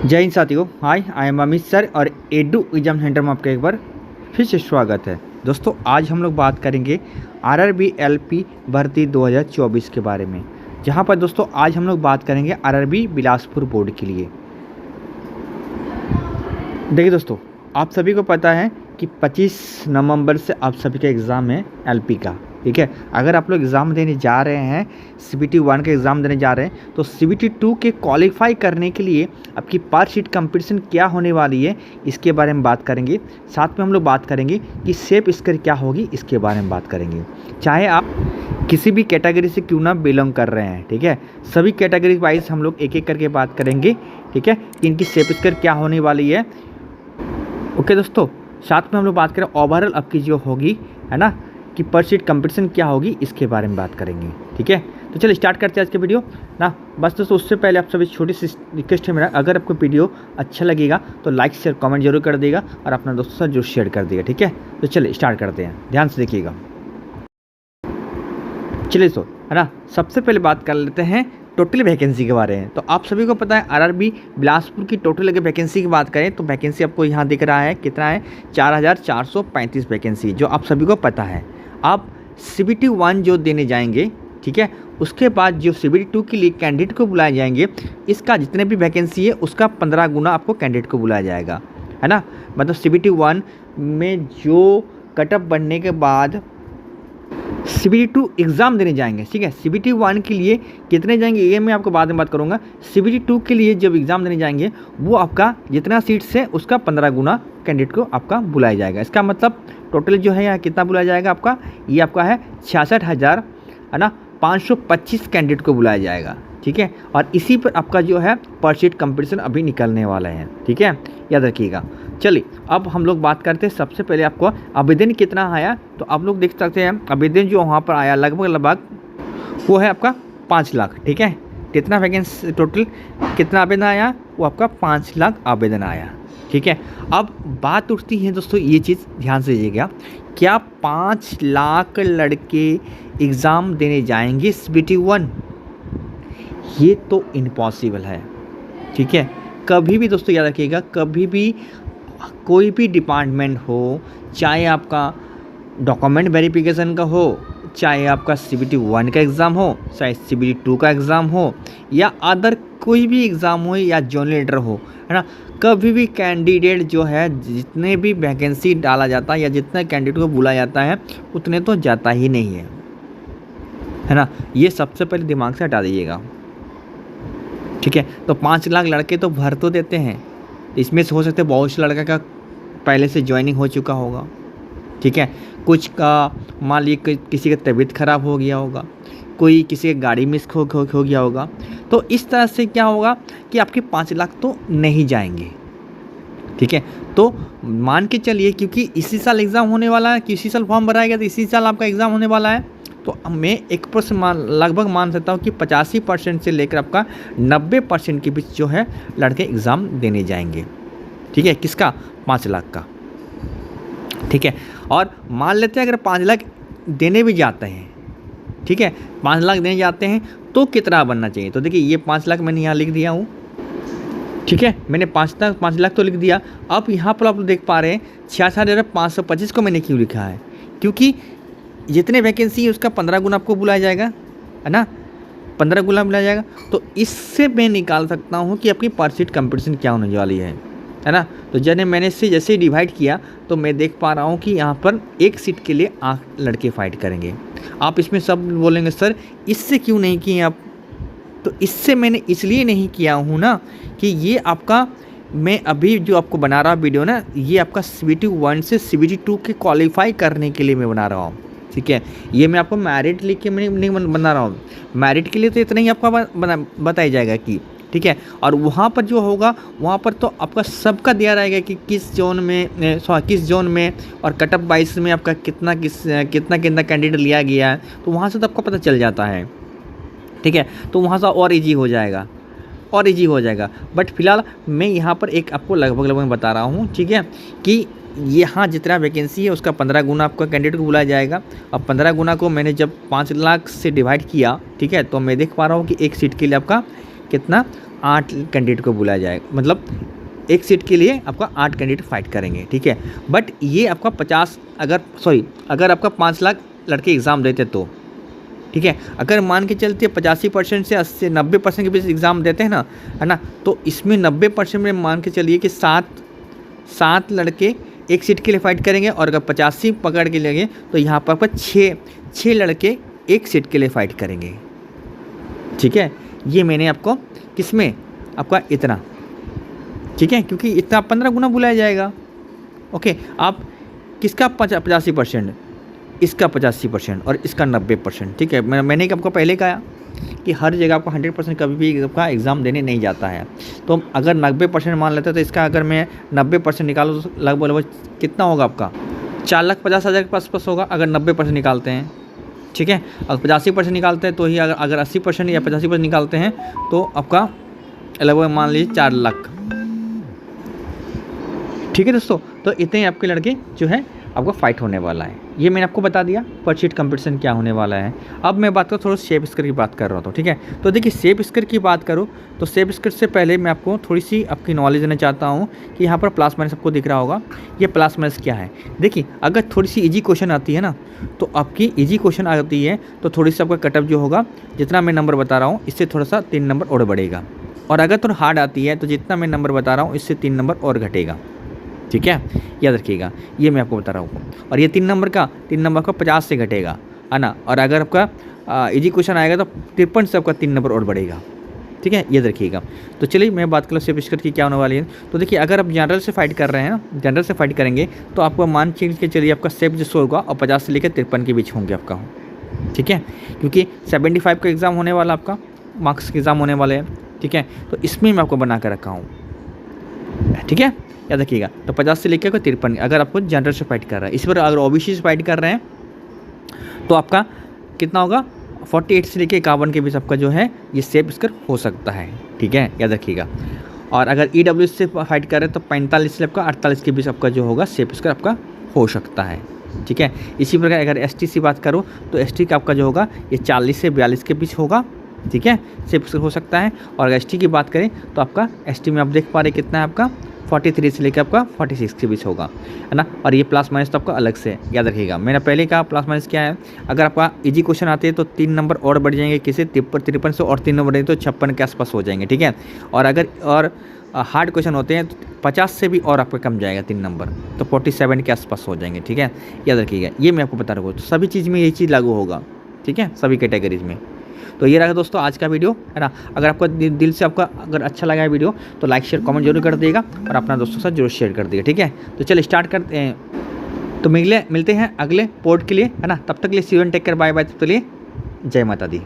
जय हिंद साथियों, हाय I am Amit sir और एडू एग्जाम सेंटर में आपका एक बार फिर से स्वागत है। दोस्तों आज हम लोग बात करेंगे आरआरबी एलपी भर्ती 2024 के बारे में, जहां पर दोस्तों आज हम लोग बात करेंगे आरआरबी बिलासपुर बोर्ड के लिए। देखिए दोस्तों, आप सभी को पता है कि 25 नवंबर से आप सभी का एग्ज़ाम है एलपी का, ठीक है। अगर आप लोग एग्ज़ाम देने जा रहे हैं, CBT 1 का एग्ज़ाम देने जा रहे हैं, तो CBT 2 के क्वालिफाई करने के लिए आपकी पर शीट कंपटीशन क्या होने वाली है, इसके बारे में बात करेंगे। साथ में हम लोग बात करेंगे कि सेफ स्कोर क्या होगी, इसके बारे में बात करेंगे। चाहे आप किसी भी कैटेगरी से क्यों ना बिलोंग कर रहे हैं, ठीक है, सभी कैटेगरी वाइज हम लोग एक एक करके बात करेंगे, ठीक है, कि इनकी सेफ स्कोर क्या होने वाली है। ओके दोस्तों, साथ में हम लोग बात करें ओवरऑल आपकी जो होगी, है ना, कि पर शीट कंपटीशन क्या होगी, इसके बारे में बात करेंगे, ठीक है। तो चलिए स्टार्ट करते हैं आज के वीडियो ना। बस दोस्तों उससे पहले आप सभी छोटी सी रिक्वेस्ट है मेरा, अगर आपको वीडियो अच्छा लगेगा तो लाइक शेयर कमेंट जरूर कर देगा और अपना दोस्तों से जरूर शेयर कर देगा, ठीक है। तो चलिए स्टार्ट करते हैं, ध्यान से देखिएगा। चलिए तो है ना, सबसे पहले बात कर लेते हैं टोटल वैकेंसी के बारे में। तो आप सभी को पता है आरआरबी बिलासपुर की टोटल अगर वैकेंसी की बात करें तो वैकेंसी आपको यहाँ दिख रहा है कितना है, 4435 वैकेंसी, जो आप सभी को पता है। आप CBT 1 जो देने जाएंगे, ठीक है, उसके बाद जो CBT 2 के लिए कैंडिडेट को बुलाए जाएंगे, इसका जितने भी वैकेंसी है उसका 15 गुना आपको कैंडिडेट को बुलाया जाएगा, है ना। मतलब CBT 1 में जो कटअप बढ़ने के बाद CBT 2 एग्ज़ाम देने जाएंगे, ठीक है। CBT 1 के लिए कितने जाएंगे ये मैं आपको बाद में बात करूंगा। CBT 2 के लिए जब एग्ज़ाम देने जाएंगे वो आपका जितना सीट्स है उसका 15 गुना कैंडिडेट को आपका बुलाया जाएगा। इसका मतलब टोटल जो है यहाँ कितना बुलाया जाएगा आपका, ये आपका है 66,000, है ना, 525 कैंडिडेट को बुलाया जाएगा, ठीक है। और इसी पर आपका जो है पर शीट कंपटीशन अभी निकलने वाला है, ठीक है, याद रखिएगा। चलिए अब हम लोग बात करते हैं, सबसे पहले आपको आवेदन कितना आया, तो आप लोग देख सकते हैं आवेदन जो वहाँ पर आया लगभग वो है आपका 5 लाख, ठीक है। कितना वैकेंसी टोटल कितना आवेदन आया, वो आपका 5 लाख आवेदन आया, ठीक है। अब बात उठती है दोस्तों, ये चीज़ ध्यान से दीजिएगा, क्या 5 लाख लड़के एग्ज़ाम देने जाएंगे CBT 1? ये तो इम्पॉसिबल है, ठीक है। कभी भी दोस्तों याद रखिएगा, कभी भी कोई भी डिपार्टमेंट हो, चाहे आपका डॉक्यूमेंट वेरिफिकेशन का हो, चाहे आपका CBT 1 का एग्ज़ाम हो, चाहे CBT 2 का एग्ज़ाम हो, या अदर कोई भी एग्ज़ाम हो, या जॉइनिंग लेटर हो, है ना, कभी भी कैंडिडेट जो है जितने भी वैकेंसी डाला जाता है या जितना कैंडिडेट को बुलाया जाता है उतने तो जाता ही नहीं है ना। ये सबसे पहले दिमाग से हटा दीजिएगा, ठीक है। तो 5 लाख लड़के तो भर तो देते हैं, इसमें से हो सकता है बहुत से लड़का का पहले से ज्वाइनिंग हो चुका होगा, ठीक है। कुछ का मान लीजिए किसी का तबीयत ख़राब हो गया होगा, कोई किसी का गाड़ी मिस हो गया होगा, तो इस तरह से क्या होगा कि आपके 5 लाख तो नहीं जाएंगे, ठीक है। तो मान के चलिए, क्योंकि इसी साल एग्ज़ाम होने वाला है, कि इसी साल फॉर्म भराया गया तो इसी साल आपका एग्ज़ाम होने वाला है, तो मैं 1% लगभग मान सकता हूँ कि 85% से लेकर आपका 90% के बीच जो है लड़के एग्ज़ाम देने जाएंगे, ठीक है। किसका? 5 लाख का, ठीक है। और मान लेते हैं अगर 5 लाख देने भी जाते हैं, ठीक है, 5 लाख देने जाते हैं तो कितना बनना चाहिए। तो देखिए ये 5 लाख मैंने यहाँ लिख दिया हूँ, ठीक है, मैंने 5 लाख तो लिख दिया। अब यहाँ पर आप देख पा रहे हैं 66,525 को मैंने क्यों लिखा है, क्योंकि जितने वैकेंसी है उसका 15 गुना आपको बुलाया जाएगा, है ना, 15 गुना बुलाया जाएगा। तो इससे मैं निकाल सकता हूँ कि आपकी पर शीट कंपटीशन क्या होने वाली है ना। तो मैंने इससे जैसे ही डिवाइड किया तो मैं देख पा रहा हूँ कि यहाँ पर एक सीट के लिए 8 लड़के फाइट करेंगे। आप इसमें सब बोलेंगे सर इससे क्यों नहीं किए आप, तो इससे मैंने इसलिए नहीं किया हूँ ना कि ये आपका, मैं अभी जो आपको बना रहा वीडियो ना, ये आपका CBT 1 से CBT 2 के क्वालिफाई करने के लिए मैं बना रहा हूँ, ठीक है। ये मैं आपको मेरिट लिख के मैं नहीं बना रहा हूँ, मेरिट के लिए तो इतना ही आपका बताया जाएगा कि, ठीक है। और वहाँ पर जो होगा वहाँ पर तो आपका सबका दिया रहेगा कि किस जोन में और कटअप वाइज में आपका कितना कैंडिडेट लिया गया है, तो वहाँ से तो आपको पता चल जाता है, ठीक है। तो वहाँ से और ईजी हो जाएगा बट फिलहाल मैं यहाँ पर एक आपको लगभग बता रहा हूँ, ठीक है, कि यहाँ जितना वैकेंसी है उसका 15 गुना आपका कैंडिडेट को बुलाया जाएगा। अब 15 गुना को मैंने जब 5 लाख से डिवाइड किया, ठीक है, तो मैं देख पा रहा हूँ कि एक सीट के लिए आपका कितना 8 कैंडिडेट को बुलाया जाएगा, मतलब एक सीट के लिए आपका 8 कैंडिडेट फाइट करेंगे, ठीक है। बट ये आपका 50 अगर आपका 5 लाख लड़के एग्ज़ाम देते तो, ठीक है। अगर मान के चलते 85% से 80-90% के बीच एग्ज़ाम देते हैं ना, है ना, तो इसमें 90% में मान के चलिए कि 7 लड़के एक सीट के लिए फाइट करेंगे, और अगर 85 पकड़ के लेंगे तो यहाँ पर आपका 6 लड़के एक सीट के लिए फाइट करेंगे, ठीक है। ये मैंने आपको किसमें आपका इतना, ठीक है, क्योंकि इतना 15 गुना बुलाया जाएगा। ओके, आप किसका 85%, इसका 85% और इसका 90%, ठीक है। मैंने आपको पहले कहा कि हर जगह आपको 100% कभी भी आपका एग्ज़ाम देने नहीं जाता है। तो अगर 90% मान लेते हैं तो इसका अगर मैं 90% निकालूँ तो लगभग कितना होगा आपका 4,50,000 के पास होगा, अगर 90% निकालते हैं, ठीक है। अगर 85% निकालते हैं तो ही अगर 80% या 85% निकालते हैं तो आपका लगभग मान लीजिए 4 लाख, ठीक है दोस्तों। तो इतने ही आपके लड़के जो है आपका फाइट होने वाला है। ये मैंने आपको बता दिया पर शीट कंपटीशन क्या होने वाला है। अब मैं बात करूँ थोड़ा सेफ स्कर की बात कर रहा था, ठीक है। तो देखिए सेफ स्कर की बात करूँ तो सेफ स्कर से पहले मैं आपको थोड़ी सी आपकी नॉलेज देना चाहता हूँ कि यहाँ पर प्लस माइनस आपको दिख रहा होगा, ये प्लस माइनस क्या है। देखिए अगर थोड़ी सी ईजी क्वेश्चन आती है ना, तो आपकी ईजी क्वेश्चन आती है तो थोड़ी सी आपका कटअप जो होगा, जितना मैं नंबर बता रहा हूँ इससे थोड़ा सा 3 नंबर और बढ़ेगा, और अगर थोड़ा हार्ड आती है तो जितना मैं नंबर बता रहा हूँ इससे 3 नंबर और घटेगा, ठीक है। याद रखिएगा, ये मैं आपको बता रहा हूँ। और ये 3 नंबर का 50 से घटेगा, है ना। और अगर आपका इजी क्वेश्चन आएगा तो 53 से आपका 3 नंबर और बढ़ेगा, ठीक है, याद रखिएगा। तो चलिए मैं बात कर लूँ सेफ स्कर की क्या होने वाली है। तो देखिए अगर आप जनरल से फाइट कर रहे हैं, जनरल से फाइट करेंगे तो आपको मान के चलिए आपका सेफ जो होगा और 50 से लेकर 53 के बीच होंगे आपका, ठीक है। क्योंकि 75 का एग्ज़ाम होने वाला, आपका मार्क्स के एग्ज़ाम होने वाले हैं, ठीक है। तो इसमें मैं आपको बना कर रखा हूँ, ठीक है, याद रखिएगा। तो 50 से लेकर 53 अगर आपको जनरल से फाइट कर रहा है। इस पर अगर ओबीसी से फाइट कर रहे हैं तो आपका कितना होगा 48 से लेकर 51 के बीच आपका जो है ये सेफ स्कर हो सकता है, ठीक है, याद रखिएगा। और अगर ईडब्ल्यू से फाइट कर रहे हैं तो 45 से आपका 48 के बीच आपका जो होगा सेफ स्कर आपका हो सकता है, ठीक है। इसी प्रकार अगर एसटी से बात करूँ तो एसटी का आपका जो होगा ये 40 से 42 के बीच होगा, ठीक है, सेफ स्कर हो सकता है। और अगर एसटी की बात करें तो आपका एसटी में आप देख पा रहे कितना है आपका 43 से लेकर आपका 46 के बीच होगा, है ना। और ये प्लस माइनस तो आपका अलग से याद रखिएगा। मैंने पहले कहा प्लस माइनस क्या है, अगर आपका इजी क्वेश्चन आते हैं तो 3 नंबर और बढ़ जाएंगे, किसी 53 से, और 3 नंबर बढ़ेंगे तो 56 के आसपास हो जाएंगे, ठीक है। और अगर हार्ड क्वेश्चन होते हैं तो 50 से भी और आपका कम जाएगा 3 नंबर, तो 47 के आसपास हो जाएंगे, ठीक है, याद रखिएगा। ये मैं आपको बता रहा हूँ, तो सभी चीज़ में ये चीज़ लागू होगा, ठीक है, सभी कैटेगरीज में। तो ये रहा दोस्तों आज का वीडियो, है ना। अगर आपका दिल से आपका अगर अच्छा लगा है वीडियो तो लाइक शेयर कमेंट जरूर कर दिएगा और अपना दोस्तों के साथ जरूर शेयर कर दिएगा, ठीक है। तो चलिए स्टार्ट करते हैं। तो मिलते हैं अगले पोर्ट के लिए, है ना। तब तक के लिए see you and take care, bye bye. तब तक के लिए जय माता दी।